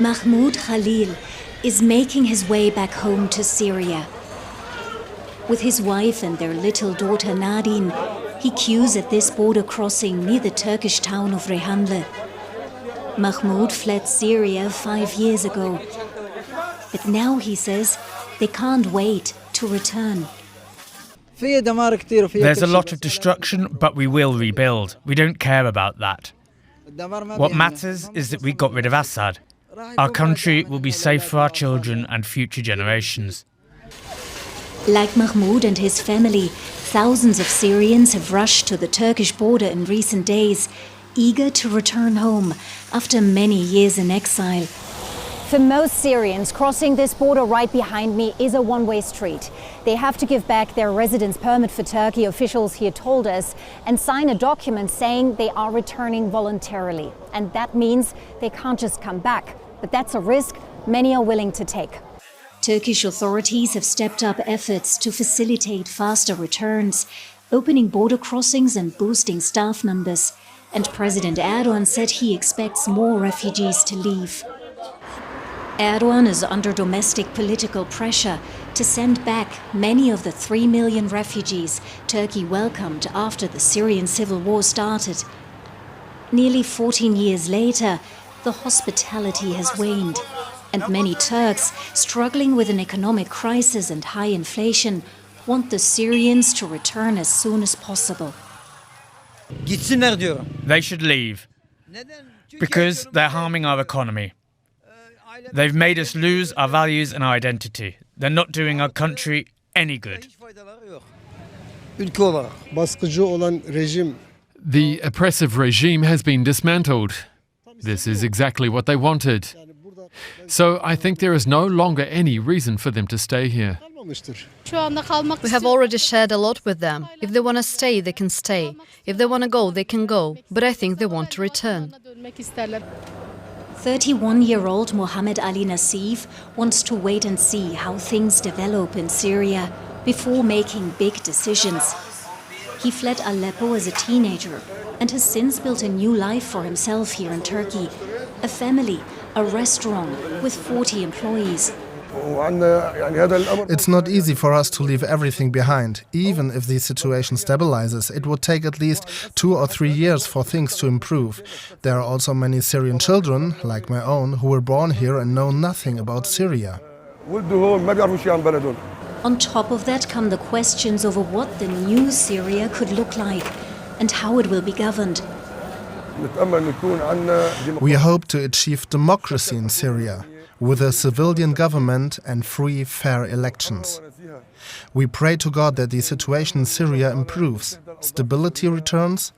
Mahmoud Khalil is making his way back home to Syria. With his wife and their little daughter Nadine, he queues at this border crossing near the Turkish town of Rehanlı. Mahmoud fled Syria 5 years ago. But now he says they can't wait to return. There's a lot of destruction, but we will rebuild. We don't care about that. What matters is that we got rid of Assad. Our country will be safe for our children and future generations. Like Mahmoud and his family, thousands of Syrians have rushed to the Turkish border in recent days, eager to return home after many years in exile. For most Syrians, crossing this border right behind me is a one-way street. They have to give back their residence permit for Turkey, officials here told us, and sign a document saying they are returning voluntarily. And that means they can't just come back. But that's a risk many are willing to take. Turkish authorities have stepped up efforts to facilitate faster returns, opening border crossings and boosting staff numbers. And President Erdogan said he expects more refugees to leave. Erdogan is under domestic political pressure to send back many of the 3 million refugees Turkey welcomed after the Syrian civil war started. Nearly 14 years later, the hospitality has waned, and many Turks, struggling with an economic crisis and high inflation, want the Syrians to return as soon as possible. They should leave, because they're harming our economy. They've made us lose our values and our identity. They're not doing our country any good. The oppressive regime has been dismantled. This is exactly what they wanted. So I think there is no longer any reason for them to stay here. We have already shared a lot with them. If they want to stay, they can stay. If they want to go, they can go. But I think they want to return. 31-year-old Mohammed Ali Nassif wants to wait and see how things develop in Syria before making big decisions. He fled Aleppo as a teenager and has since built a new life for himself here in Turkey. A family, a restaurant with 40 employees. It's not easy for us to leave everything behind. Even if the situation stabilizes, it would take at least 2 or 3 years for things to improve. There are also many Syrian children, like my own, who were born here and know nothing about Syria. On top of that come the questions over what the new Syria could look like and how it will be governed. We hope to achieve democracy in Syria, with a civilian government and free, fair elections. We pray to God that the situation in Syria improves, stability returns,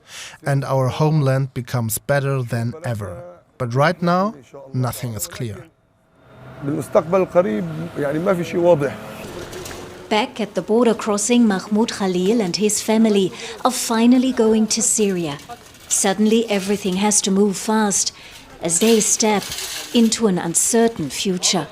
and our homeland becomes better than ever. But right now, nothing is clear. Back at the border crossing, Mahmoud Khalil and his family are finally going to Syria. Suddenly, everything has to move fast as they step into an uncertain future.